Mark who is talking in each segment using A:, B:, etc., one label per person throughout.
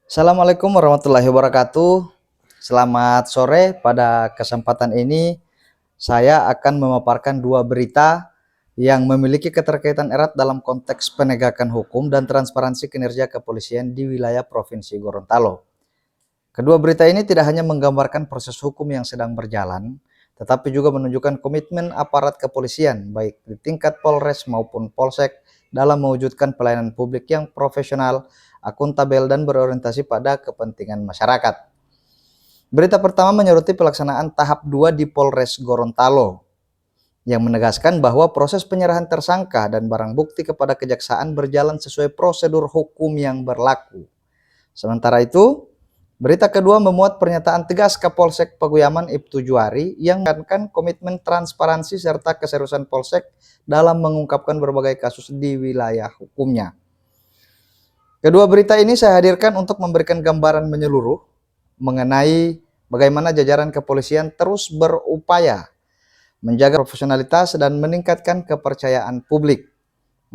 A: Assalamualaikum warahmatullahi wabarakatuh. Selamat sore. Pada kesempatan ini saya akan memaparkan dua berita yang memiliki keterkaitan erat dalam konteks penegakan hukum dan transparansi kinerja kepolisian di wilayah Provinsi Gorontalo. Kedua berita ini tidak hanya menggambarkan proses hukum yang sedang berjalan, tetapi juga menunjukkan komitmen aparat kepolisian baik di tingkat Polres maupun Polsek dalam mewujudkan pelayanan publik yang profesional, akuntabel, dan berorientasi pada kepentingan masyarakat. Berita pertama menyoroti pelaksanaan tahap 2 di Polres Gorontalo, yang menegaskan bahwa proses penyerahan tersangka dan barang bukti kepada kejaksaan berjalan sesuai prosedur hukum yang berlaku. Sementara itu, berita kedua memuat pernyataan tegas Kapolsek Paguyaman Ibtu Juari yang menekankan komitmen transparansi serta keseriusan Polsek dalam mengungkapkan berbagai kasus di wilayah hukumnya. Kedua berita ini saya hadirkan untuk memberikan gambaran menyeluruh mengenai bagaimana jajaran kepolisian terus berupaya menjaga profesionalitas dan meningkatkan kepercayaan publik.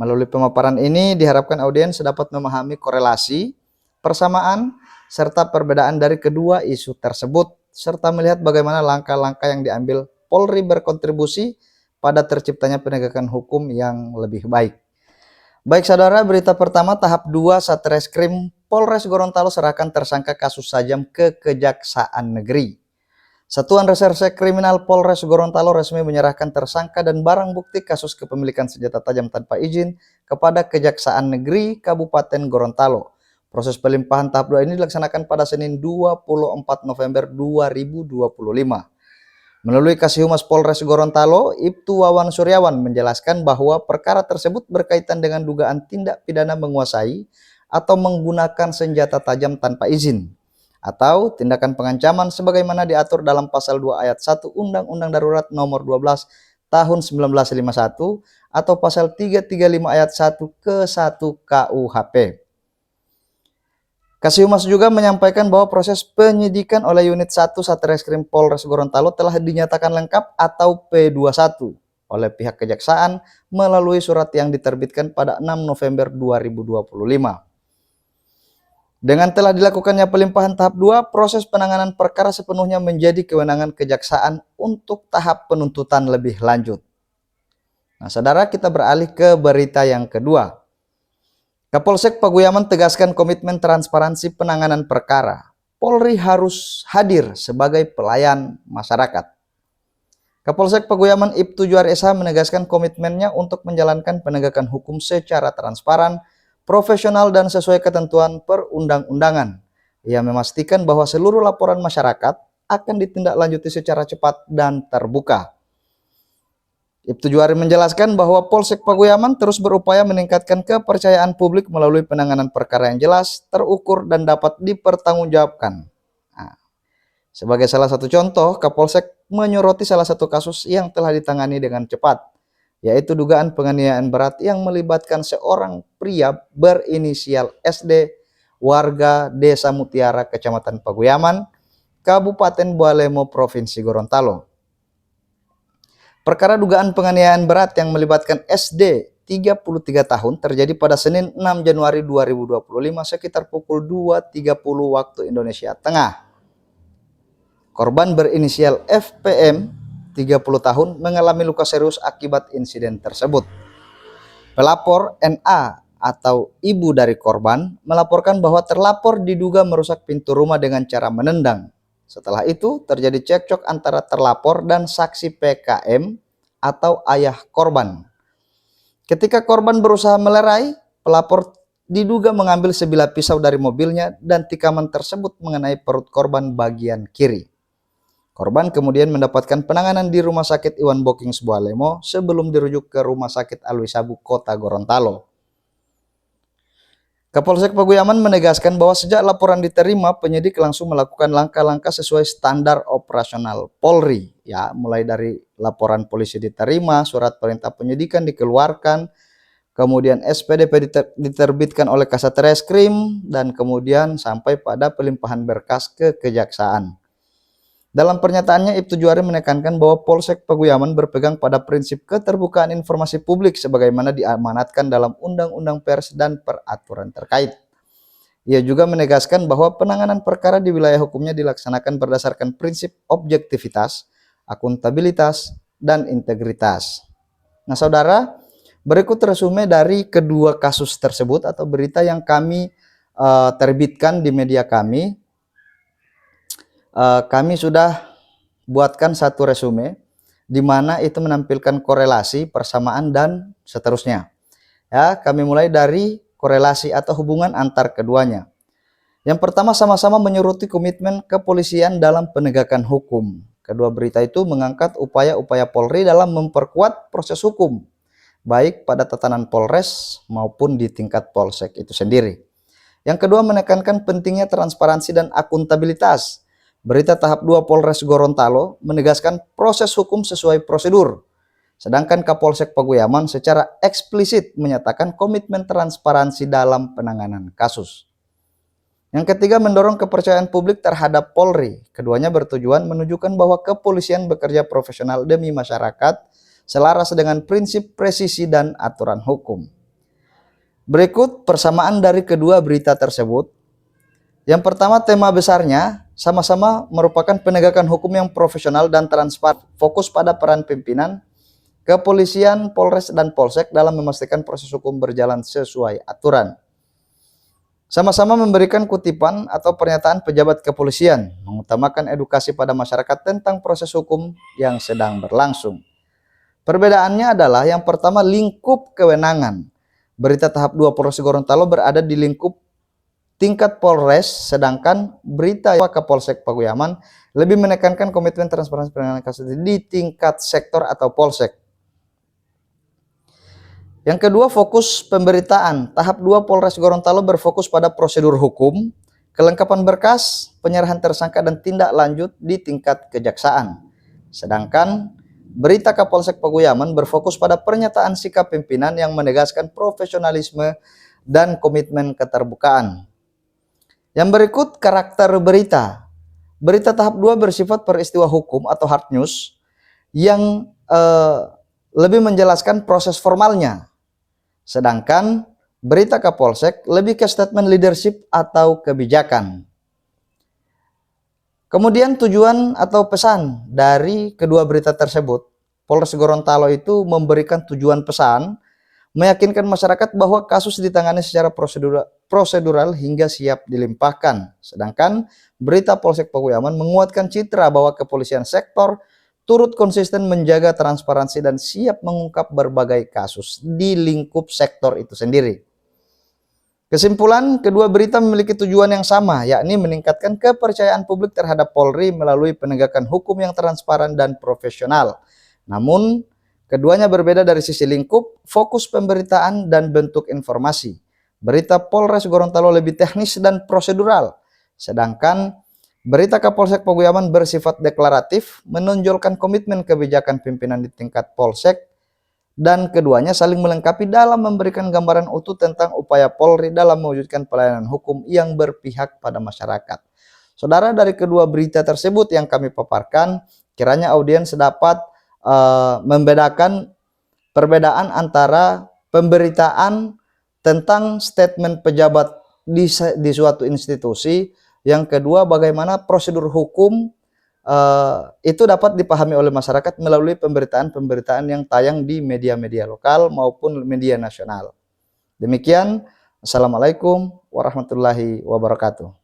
A: Melalui pemaparan ini diharapkan audiens dapat memahami korelasi, persamaan, serta perbedaan dari kedua isu tersebut, serta melihat bagaimana langkah-langkah yang diambil Polri berkontribusi pada terciptanya penegakan hukum yang lebih baik. Baik saudara, berita pertama tahap 2 Satreskrim Polres Gorontalo serahkan tersangka kasus Sajam ke Kejaksaan Negeri. Satuan Reserse Kriminal Polres Gorontalo resmi menyerahkan tersangka dan barang bukti kasus kepemilikan senjata tajam tanpa izin kepada Kejaksaan Negeri Kabupaten Gorontalo. Proses pelimpahan tahap 2 ini dilaksanakan pada Senin 24 November 2025. Melalui Kasihumas Polres Gorontalo, Ibtu Wawan Suryawan menjelaskan bahwa perkara tersebut berkaitan dengan dugaan tindak pidana menguasai atau menggunakan senjata tajam tanpa izin, atau tindakan pengancaman sebagaimana diatur dalam pasal 2 ayat 1 Undang-Undang Darurat Nomor 12 Tahun 1951 atau pasal 335 ayat 1 ke 1 KUHP. Kasihumas juga menyampaikan bahwa proses penyidikan oleh Unit 1 Satreskrim Polres Gorontalo telah dinyatakan lengkap atau P21 oleh pihak kejaksaan melalui surat yang diterbitkan pada 6 November 2025. Dengan telah dilakukannya pelimpahan tahap 2, proses penanganan perkara sepenuhnya menjadi kewenangan kejaksaan untuk tahap penuntutan lebih lanjut. Nah, saudara, kita beralih ke berita yang kedua. Kapolsek Paguyaman tegaskan komitmen transparansi penanganan perkara. Polri harus hadir sebagai pelayan masyarakat. Kapolsek Paguyaman Ibtu Juari SH menegaskan komitmennya untuk menjalankan penegakan hukum secara transparan, profesional, dan sesuai ketentuan perundang-undangan. Ia memastikan bahwa seluruh laporan masyarakat akan ditindaklanjuti secara cepat dan terbuka. Ibtu Juari menjelaskan bahwa Polsek Paguyaman terus berupaya meningkatkan kepercayaan publik melalui penanganan perkara yang jelas, terukur, dan dapat dipertanggungjawabkan. Nah, sebagai salah satu contoh, Kapolsek menyoroti salah satu kasus yang telah ditangani dengan cepat, yaitu dugaan penganiayaan berat yang melibatkan seorang pria berinisial SD, warga Desa Mutiara, Kecamatan Paguyaman, Kabupaten Bualemo, Provinsi Gorontalo. Perkara dugaan penganiayaan berat yang melibatkan SD 33 tahun terjadi pada Senin 6 Januari 2025 sekitar pukul 2.30 waktu Indonesia Tengah. Korban berinisial FPM 30 tahun mengalami luka serius akibat insiden tersebut. Pelapor NA atau ibu dari korban melaporkan bahwa terlapor diduga merusak pintu rumah dengan cara menendang. Setelah itu terjadi cekcok antara terlapor dan saksi PKM atau ayah korban. Ketika korban berusaha melerai, pelapor diduga mengambil sebilah pisau dari mobilnya dan tikaman tersebut mengenai perut korban bagian kiri. Korban kemudian mendapatkan penanganan di Rumah Sakit Iwan Bokings Bualemo sebelum dirujuk ke Rumah Sakit Alwi Sabu Kota Gorontalo. Kapolsek Paguyaman menegaskan bahwa sejak laporan diterima, penyidik langsung melakukan langkah-langkah sesuai standar operasional Polri. Ya, mulai dari laporan polisi diterima, surat perintah penyidikan dikeluarkan, kemudian SPDP diterbitkan oleh Kasat Reskrim, dan kemudian sampai pada pelimpahan berkas ke kejaksaan. Dalam pernyataannya, Ibtu Juari menekankan bahwa Polsek Paguyaman berpegang pada prinsip keterbukaan informasi publik sebagaimana diamanatkan dalam Undang-Undang Pers dan peraturan terkait. Ia juga menegaskan bahwa penanganan perkara di wilayah hukumnya dilaksanakan berdasarkan prinsip objektivitas, akuntabilitas, dan integritas. Nah, saudara, berikut resume dari kedua kasus tersebut atau berita yang kami terbitkan di media kami. Kami sudah buatkan satu resume di mana itu menampilkan korelasi, persamaan, dan seterusnya. Ya, kami mulai dari korelasi atau hubungan antar keduanya. Yang pertama, sama-sama menyoroti komitmen kepolisian dalam penegakan hukum. Kedua berita itu mengangkat upaya-upaya Polri dalam memperkuat proses hukum, baik pada tatanan Polres maupun di tingkat Polsek itu sendiri. Yang kedua, menekankan pentingnya transparansi dan akuntabilitas. Berita tahap 2 Polres Gorontalo menegaskan proses hukum sesuai prosedur. Sedangkan Kapolsek Paguyaman secara eksplisit menyatakan komitmen transparansi dalam penanganan kasus. Yang ketiga, mendorong kepercayaan publik terhadap Polri. Keduanya bertujuan menunjukkan bahwa kepolisian bekerja profesional demi masyarakat, selaras dengan prinsip presisi dan aturan hukum. Berikut persamaan dari kedua berita tersebut. Yang pertama, tema besarnya sama-sama merupakan penegakan hukum yang profesional dan transparan, fokus pada peran pimpinan, kepolisian, Polres, dan Polsek dalam memastikan proses hukum berjalan sesuai aturan. Sama-sama memberikan kutipan atau pernyataan pejabat kepolisian, mengutamakan edukasi pada masyarakat tentang proses hukum yang sedang berlangsung. Perbedaannya adalah yang pertama, lingkup kewenangan. Berita tahap 2 Polres Gorontalo berada di lingkup tingkat Polres, sedangkan berita Kapolsek Paguyaman lebih menekankan komitmen transparansi penanganan kasus di tingkat sektor atau Polsek. Yang kedua, fokus pemberitaan. Tahap 2 Polres Gorontalo berfokus pada prosedur hukum, kelengkapan berkas, penyerahan tersangka, dan tindak lanjut di tingkat kejaksaan. Sedangkan berita Kapolsek Paguyaman berfokus pada pernyataan sikap pimpinan yang menegaskan profesionalisme dan komitmen keterbukaan. Yang berikut karakter berita. Berita tahap 2 bersifat peristiwa hukum atau hard news yang lebih menjelaskan proses formalnya. Sedangkan berita Kapolsek lebih ke statement leadership atau kebijakan. Kemudian tujuan atau pesan dari kedua berita tersebut, Polres Gorontalo itu memberikan tujuan pesan, meyakinkan masyarakat bahwa kasus ditangani secara prosedural hingga siap dilimpahkan. Sedangkan berita Polsek Paguyaman menguatkan citra bahwa kepolisian sektor turut konsisten menjaga transparansi dan siap mengungkap berbagai kasus di lingkup sektor itu sendiri. Kesimpulan, kedua berita memiliki tujuan yang sama, yakni meningkatkan kepercayaan publik terhadap Polri melalui penegakan hukum yang transparan dan profesional. Namun, keduanya berbeda dari sisi lingkup, fokus pemberitaan, dan bentuk informasi. Berita Polres Gorontalo lebih teknis dan prosedural, sedangkan berita Kapolsek Paguyaman bersifat deklaratif, menonjolkan komitmen kebijakan pimpinan di tingkat Polsek, dan keduanya saling melengkapi dalam memberikan gambaran utuh tentang upaya Polri dalam mewujudkan pelayanan hukum yang berpihak pada masyarakat. Saudara, dari kedua berita tersebut yang kami paparkan, kiranya audiens dapat membedakan perbedaan antara pemberitaan tentang statement pejabat di suatu institusi. Yang kedua, bagaimana prosedur hukum itu dapat dipahami oleh masyarakat melalui pemberitaan-pemberitaan yang tayang di media-media lokal maupun media nasional. Demikian, Assalamualaikum warahmatullahi wabarakatuh.